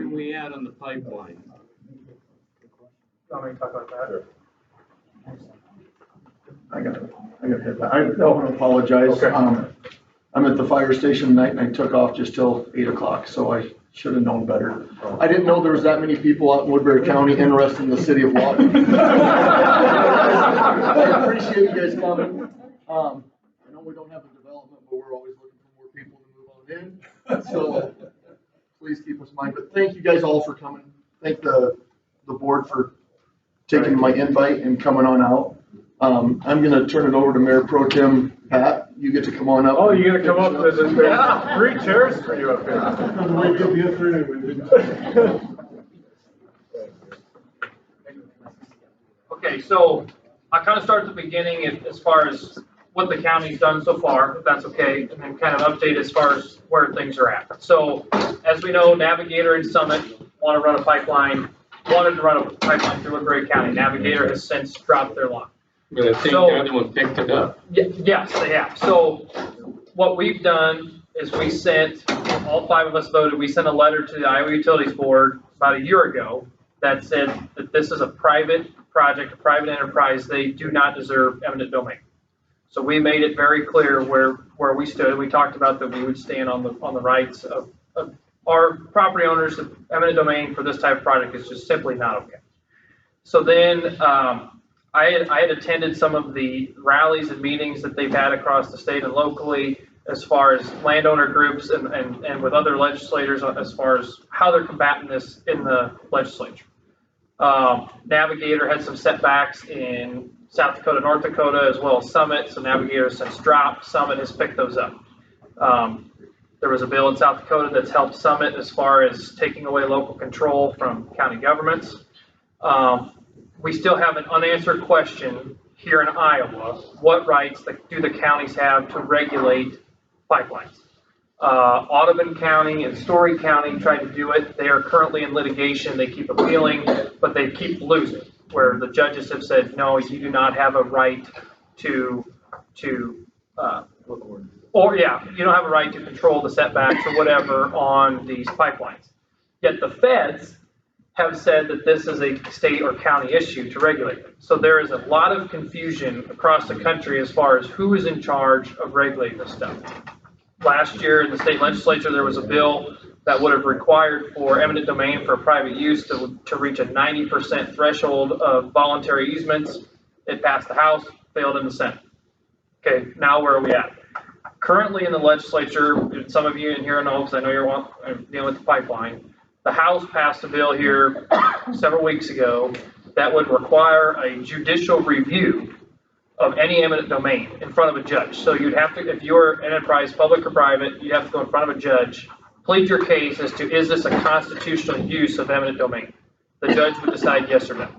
are we at on the pipeline? Want me to talk about that? I got hit. I want to apologize. Okay. I'm at the fire station tonight and I took off just till 8 o'clock, so I should have known better. I didn't know there was that many people out in Woodbury County interested in the city of Lawton. I appreciate you guys coming. I know we don't have a development, but we're always looking for more people to move on in. So please keep us in mind. But thank you guys all for coming. Thank the board for taking my invite and coming on out. I'm gonna turn it over to Mayor Pro Tem Pat. You get to come on up. Oh, you're gonna come up with this? Yeah. 3 chairs for you up here. Okay, so I kind of start at the beginning as far as what the county's done so far, if that's okay, and then kind of update as far as where things are at. So, as we know, Navigator and Summit wanted to run a pipeline through Woodbury County. Navigator has since dropped their line. But I think the other one picked it up. Yes, they have. So what we've done is we sent, all 5 of us voted, we sent a letter to the Iowa Utilities Board about a year ago that said that this is a private project, a private enterprise. They do not deserve eminent domain. So we made it very clear where we stood. We talked about that we would stand on the rights of our property owners. The eminent domain for this type of project is just simply not okay. So then, I had attended some of the rallies and meetings that they've had across the state and locally as far as landowner groups and with other legislators as far as how they're combating this in the legislature. Navigator had some setbacks in South Dakota, North Dakota, as well as Summit. So Navigator has since dropped. Summit has picked those up. There was a bill in South Dakota that's helped Summit as far as taking away local control from county governments. We still have an unanswered question here in Iowa. What rights do the counties have to regulate pipelines? Audubon County and Story County tried to do it. They are currently in litigation. They keep appealing, but they keep losing, where the judges have said, no, you do not have a right you don't have a right to control the setbacks or whatever on these pipelines. Yet the feds have said that this is a state or county issue to regulate them. So there is a lot of confusion across the country as far as who is in charge of regulating this stuff. Last year in the state legislature, there was a bill that would have required for eminent domain for private use to reach a 90% threshold of voluntary easements. It passed the House, failed in the Senate. Okay, now where are we at? Currently in the legislature, some of you in here know, because I know you're dealing with the pipeline, the House passed a bill here several weeks ago that would require a judicial review of any eminent domain in front of a judge. So you'd have to, if you're an enterprise, public or private, you'd have to go in front of a judge, plead your case as to, is this a constitutional use of eminent domain? The judge would decide yes or no.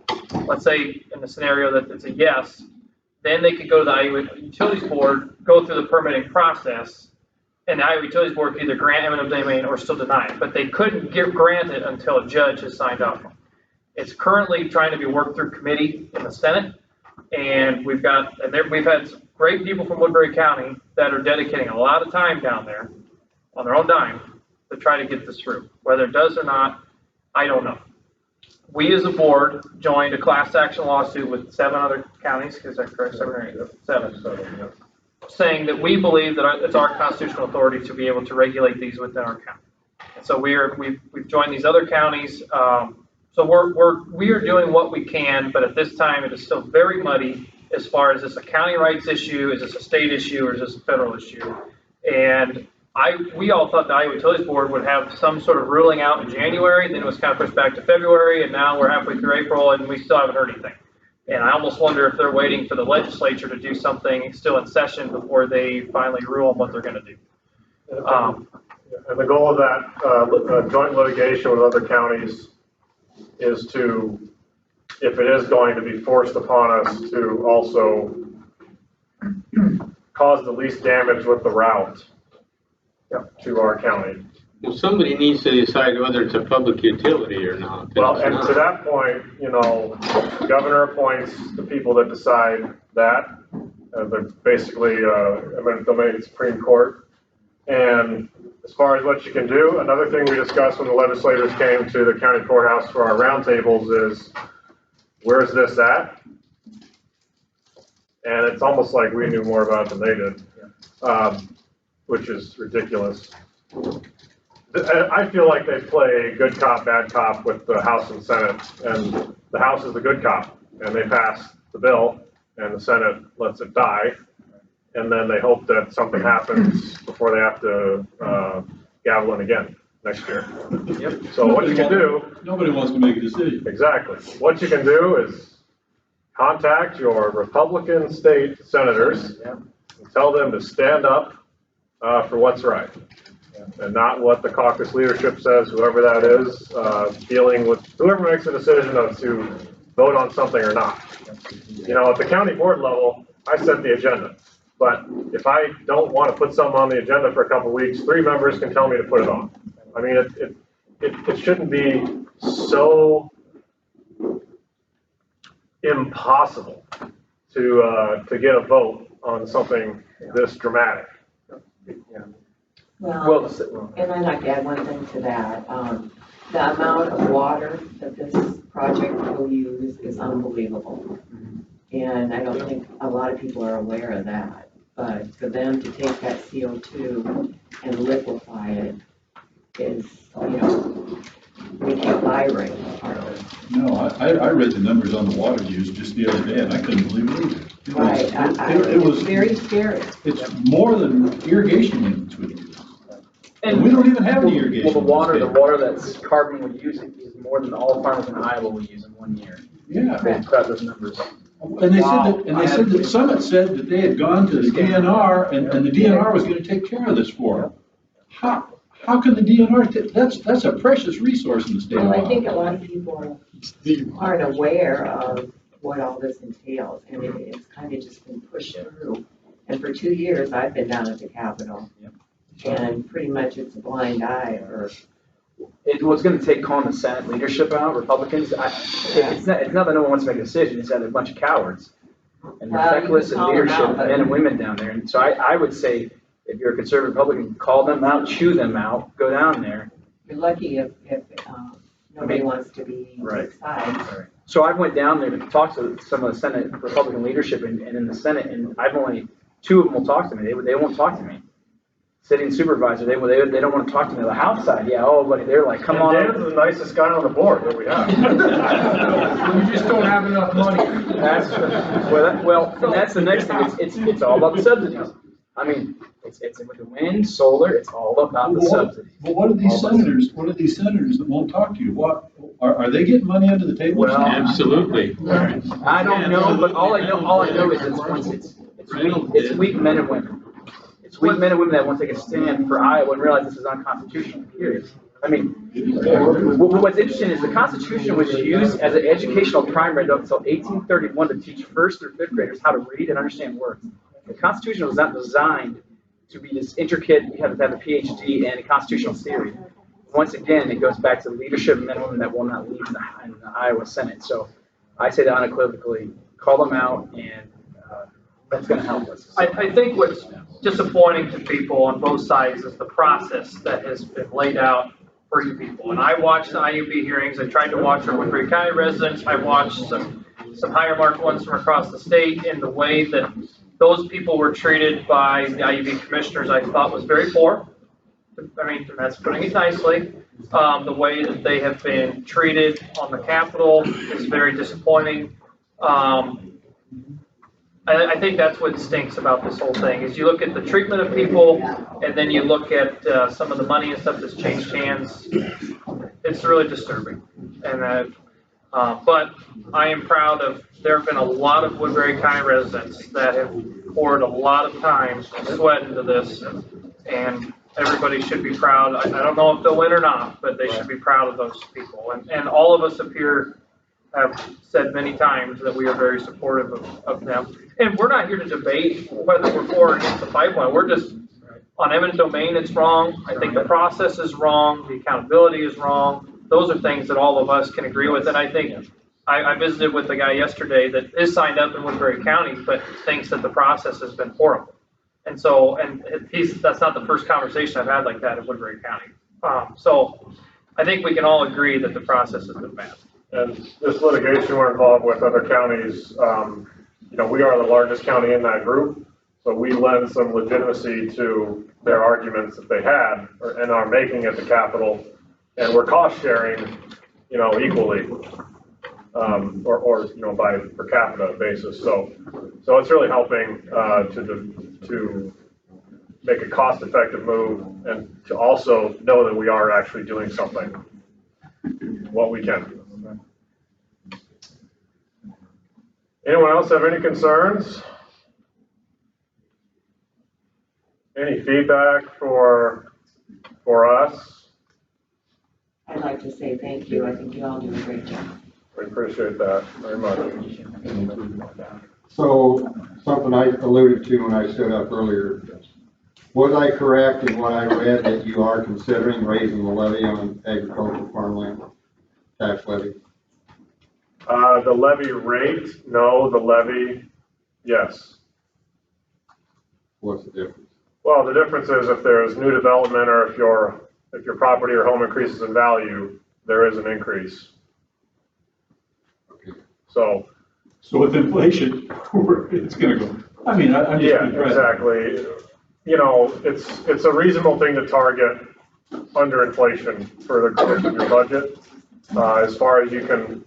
Let's say in the scenario that it's a yes, then they could go to the Iowa Utilities Board, go through the permitting process, and the Iowa Utilities Board could either grant eminent domain or still deny it. But they couldn't grant it until a judge has signed off on it. It's currently trying to be worked through committee in the Senate, and we've had some great people from Woodbury County that are dedicating a lot of time down there on their own dime to try to get this through. Whether it does or not, I don't know. We as a board joined a class action lawsuit with 7 other counties, is that correct? 7 or 8? 7. Saying that we believe that it's our constitutional authority to be able to regulate these within our county. And so we've joined these other counties. So we are doing what we can, but at this time it is still very muddy as far as, is this a county rights issue, is this a state issue, or is this a federal issue? And we all thought the Iowa Utilities Board would have some sort of ruling out in January, then it was kind of pushed back to February, and now we're halfway through April and we still haven't heard anything. And I almost wonder if they're waiting for the legislature to do something still in session before they finally rule on what they're going to do. And the goal of that joint litigation with other counties is to, if it is going to be forced upon us, to also cause the least damage with the route to our county. Well, somebody needs to decide whether it's a public utility or not. Well, and to that point, the governor appoints the people that decide that. They're basically eminent domain Supreme Court. And as far as what you can do, another thing we discussed when the legislators came to the county courthouse for our roundtables is, where's this at? And it's almost like we knew more about it than they did, which is ridiculous. I feel like they play good cop, bad cop with the House and Senate, and the House is the good cop, and they pass the bill, and the Senate lets it die, and then they hope that something happens before they have to gavel in again next year. Yep. So what you can do. Nobody wants to make a decision. Exactly. What you can do is contact your Republican state senators and tell them to stand up for what's right. And not what the caucus leadership says, whoever that is, dealing with, whoever makes the decision of to vote on something or not. You know, at the county board level, I set the agenda. But if I don't want to put something on the agenda for a couple of weeks, 3 members can tell me to put it on. I mean, it shouldn't be so impossible to get a vote on something this dramatic. Well, and I'd like to add one thing to that. The amount of water that this project will use is unbelievable. And I don't think a lot of people are aware of that. But for them to take that CO2 and liquefy it is, you know, we can't buy right now. No, I read the numbers on the water use just the other day, and I couldn't believe it either. Right, It was very scary. It's more than irrigation units would use. And we don't even have any irrigation. Well, the water that's carbon would use is more than all farmers in Iowa will use in 1 year. Yeah. They put out those numbers. And they said that Summit said that they had gone to the DNR and the DNR was gonna take care of this for them. How can the DNR, that's a precious resource in the state of Well, Iowa. I think a lot of people aren't aware of what all this entails, and it's kind of just been pushed through. And for 2 years, I've been down at the Capitol, and pretty much it's a blind eye, or. It was gonna take calling the Senate leadership out, Republicans. It's not that no one wants to make a decision, it's that they're a bunch of cowards. And they're Well, you feckless can in call them leadership, out, but- men and women down there. And so I would say, if you're a conservative Republican, call them out, chew them out, go down there. You're lucky if nobody wants to be Right. side. So I went down there to talk to some of the Senate Republican leadership and in the Senate, and I've only, 2 of them will talk to me. They won't talk to me. Sitting supervisor, they don't want to talk to me. The House side, yeah, oh, buddy, they're like, come on. Dan's the nicest guy on the board that we have. You just don't have enough money. And that's the next thing. It's all about the subsidies. I mean, it's with the wind, solar, it's all about the subsidies. But what are these senators that won't talk to you? What, are they getting money under the table? Well, Absolutely. I don't know, but all I know is it's weak men and women. It's weak men and women that won't take a stand for Iowa and realize this is unconstitutional, period. I mean, what's interesting is the Constitution was used as an educational primary until 1831 to teach 1st through 5th graders how to read and understand words. The Constitution was not designed to be this intricate, you have to have a PhD in constitutional theory. Once again, it goes back to leadership men and women that will not lead in the Iowa Senate. So I say that unequivocally, call them out, and that's going to help us. I think what's disappointing to people on both sides is the process that has been laid out for you people. And I watched the IUB hearings. I tried to watch our Woodbury County residents. I watched some higher marked ones from across the state, and the way that those people were treated by the IUB commissioners, I thought was very poor. I mean, that's putting it nicely. The way that they have been treated on the Capitol is very disappointing. I think that's what stinks about this whole thing, is you look at the treatment of people, and then you look at some of the money and stuff that's changed hands. It's really disturbing. And but I am proud of, there have been a lot of Woodbury County residents that have poured a lot of time and sweat into this, and everybody should be proud. I don't know if they'll win or not, but they should be proud of those people. And all of us up here have said many times that we are very supportive of them. And we're not here to debate whether we're for or against the pipeline. We're just, on eminent domain, it's wrong. I think the process is wrong. The accountability is wrong. Those are things that all of us can agree with. And I think I visited with a guy yesterday that is signed up in Woodbury County, but thinks that the process has been horrible. And so, and that's not the first conversation I've had like that in Woodbury County. So I think we can all agree that the process has been bad. And this litigation we're involved with other counties, we are the largest county in that group. So we lend some legitimacy to their arguments that they had and are making at the Capitol. And we're cost sharing, equally, or by per capita basis. So it's really helping, to make a cost effective move and to also know that we are actually doing something, what we can. Anyone else have any concerns? Any feedback for us? I'd like to say thank you. I think you all do a great job. We appreciate that very much. So, something I alluded to when I stood up earlier, was I correct in what I read that you are considering raising the levy on agricultural farmland, tax levy? The levy rate, no. The levy, yes. What's the difference? Well, the difference is if there's new development or if your property or home increases in value, there is an increase. Okay. So with inflation, it's gonna go, I'm just. yeah, exactly. It's a reasonable thing to target under inflation for the growth of your budget. As far as you can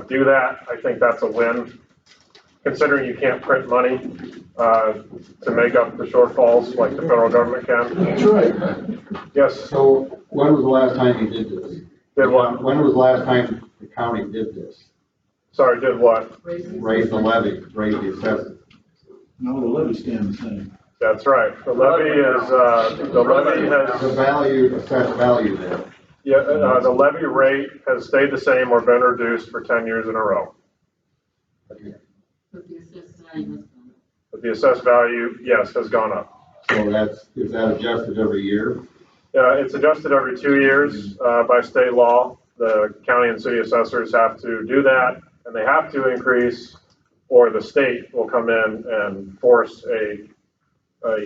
do that, I think that's a win. Considering you can't print money to make up the shortfalls like the federal government can. That's right. Yes. So, when was the last time you did this? Did what? When was the last time the county did this? Sorry, did what? Raise the levy, raise the assessment? No, the levy stands the same. That's right. The levy is, The value, assessed value there. yeah, the levy rate has stayed the same or been reduced for 10 years in a row. Okay. But the assessed value, yes, has gone up. So is that adjusted every year? It's adjusted every 2 years by state law. The county and city assessors have to do that, and they have to increase, or the state will come in and force a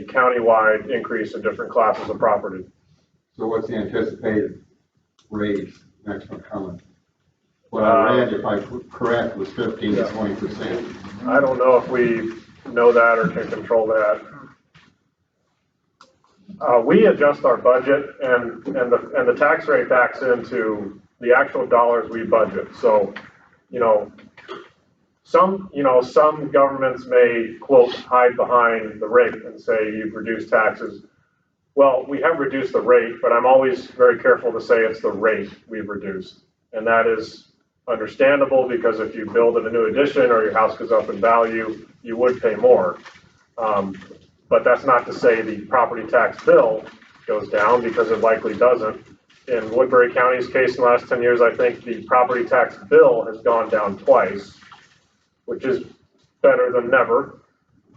countywide increase in different classes of property. So what's the anticipated raise next one coming? What I read, if I'm correct, was 15 to 20%. I don't know if we know that or can control that. We adjust our budget and the tax rate backs into the actual dollars we budget. So, some governments may quote hide behind the rate and say you've reduced taxes. Well, we have reduced the rate, but I'm always very careful to say it's the rate we've reduced. And that is understandable because if you build in a new addition or your house goes up in value, you would pay more. But that's not to say the property tax bill goes down because it likely doesn't. In Woodbury County's case in the last 10 years, I think the property tax bill has gone down twice, which is better than never,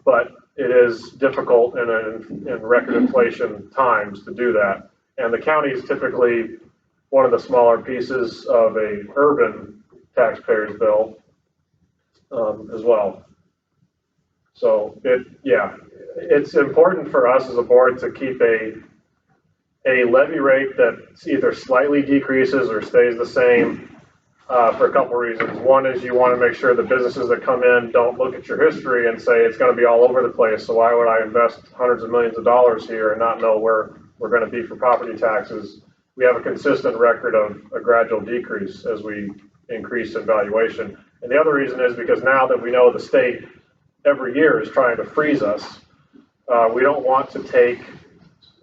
but it is difficult in record inflation times to do that. And the county is typically one of the smaller pieces of a urban taxpayer's bill as well. So it's important for us as a board to keep a levy rate that either slightly decreases or stays the same for a couple reasons. One is you want to make sure the businesses that come in don't look at your history and say it's going to be all over the place. So why would I invest hundreds of millions of dollars here and not know where we're going to be for property taxes? We have a consistent record of a gradual decrease as we increase in valuation. And the other reason is because now that we know the state every year is trying to freeze us, we don't want to take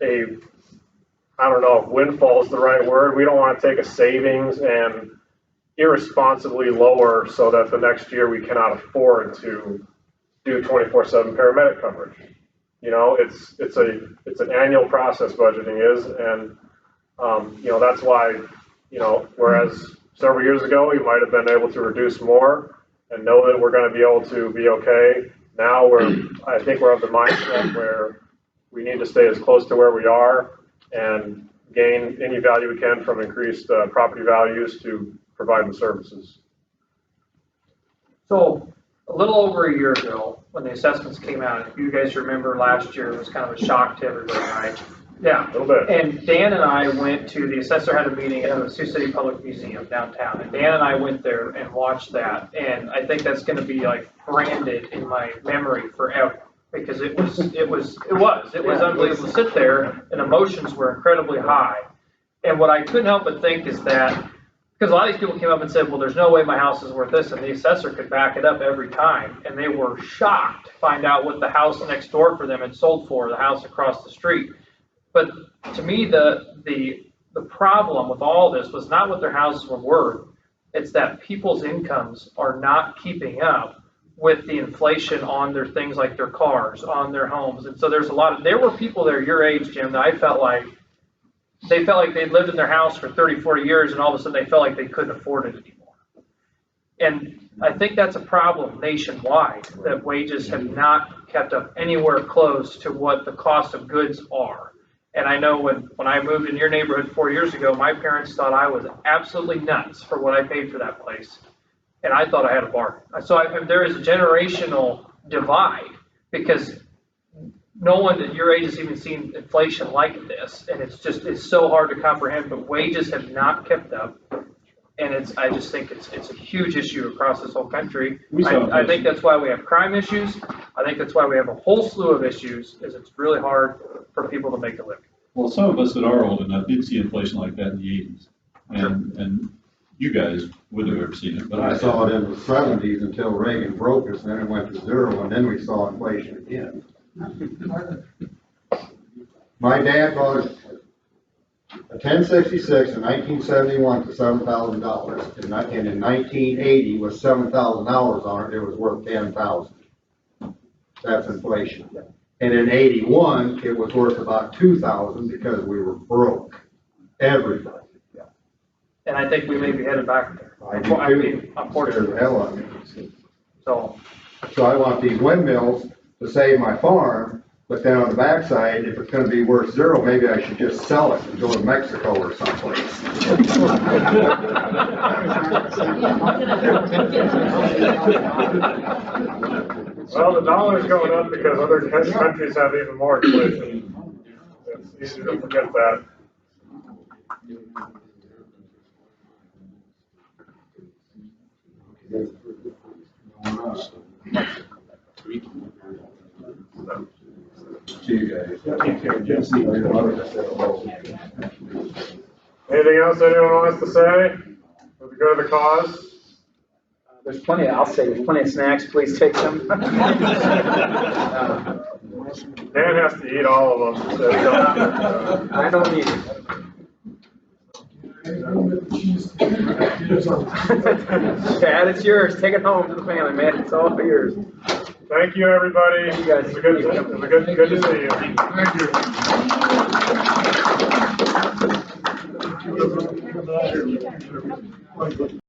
I don't know if windfall is the right word. We don't want to take a savings and irresponsibly lower so that the next year we cannot afford to do 24/7 paramedic coverage. It's an annual process, budgeting is, and that's why, whereas several years ago we might have been able to reduce more and know that we're going to be able to be okay. Now I think we're of the mindset where we need to stay as close to where we are and gain any value we can from increased property values to provide the services. So a little over a year ago, when the assessments came out, if you guys remember last year, it was kind of a shock to everybody, right? Yeah. A little bit. And Dan and I went to, the assessor had a meeting at the Sioux City Public Museum downtown, and Dan and I went there and watched that, and I think that's gonna be like branded in my memory forever, because it was unbelievable to sit there, and emotions were incredibly high. And what I couldn't help but think is that, because a lot of these people came up and said, well, there's no way my house is worth this, and the assessor could back it up every time, and they were shocked to find out what the house next door for them had sold for, the house across the street. But to me, the problem with all this was not what their houses were worth, it's that people's incomes are not keeping up with the inflation on their things like their cars, on their homes. And so there were people there your age, Jim, that I felt like, they felt like they'd lived in their house for 30, 40 years, and all of a sudden they felt like they couldn't afford it anymore. And I think that's a problem nationwide, that wages have not kept up anywhere close to what the cost of goods are. And I know when I moved in your neighborhood 4 years ago, my parents thought I was absolutely nuts for what I paid for that place. And I thought I had a bargain. So there is a generational divide, because no one at your age has even seen inflation like this, and it's so hard to comprehend, but wages have not kept up. And I just think it's a huge issue across this whole country. I think that's why we have crime issues. I think that's why we have a whole slew of issues, is it's really hard for people to make a living. Well, some of us that are old enough did see inflation like that in the 80s. And you guys wouldn't have ever seen it, but I saw it in the 70s until Reagan broke us, then it went to zero, and then we saw inflation again. My dad bought a 1066 in 1971 for $7,000, and in 1980 with 7,000 hours on it, it was worth 10,000. That's inflation. And in 81, it was worth about 2,000 because we were broke. Everybody. And I think we may be headed back there. I do too. Unfortunately. Scares the hell out of me. So I want these windmills to save my farm, but then on the backside, if it's gonna be worth zero, maybe I should just sell it and go to Mexico or someplace. Well, the dollar's going up because other countries have even more inflation. It's easy to forget that. See you guys. Anything else anyone wants to say? With regard to the cause? There's plenty, I'll say, there's plenty of snacks, please take some. Dan has to eat all of them. So I don't need it. Dad, it's yours, take it home to the family, man, it's all yours. thank you, everybody. You guys. It's good to see you. Thank you.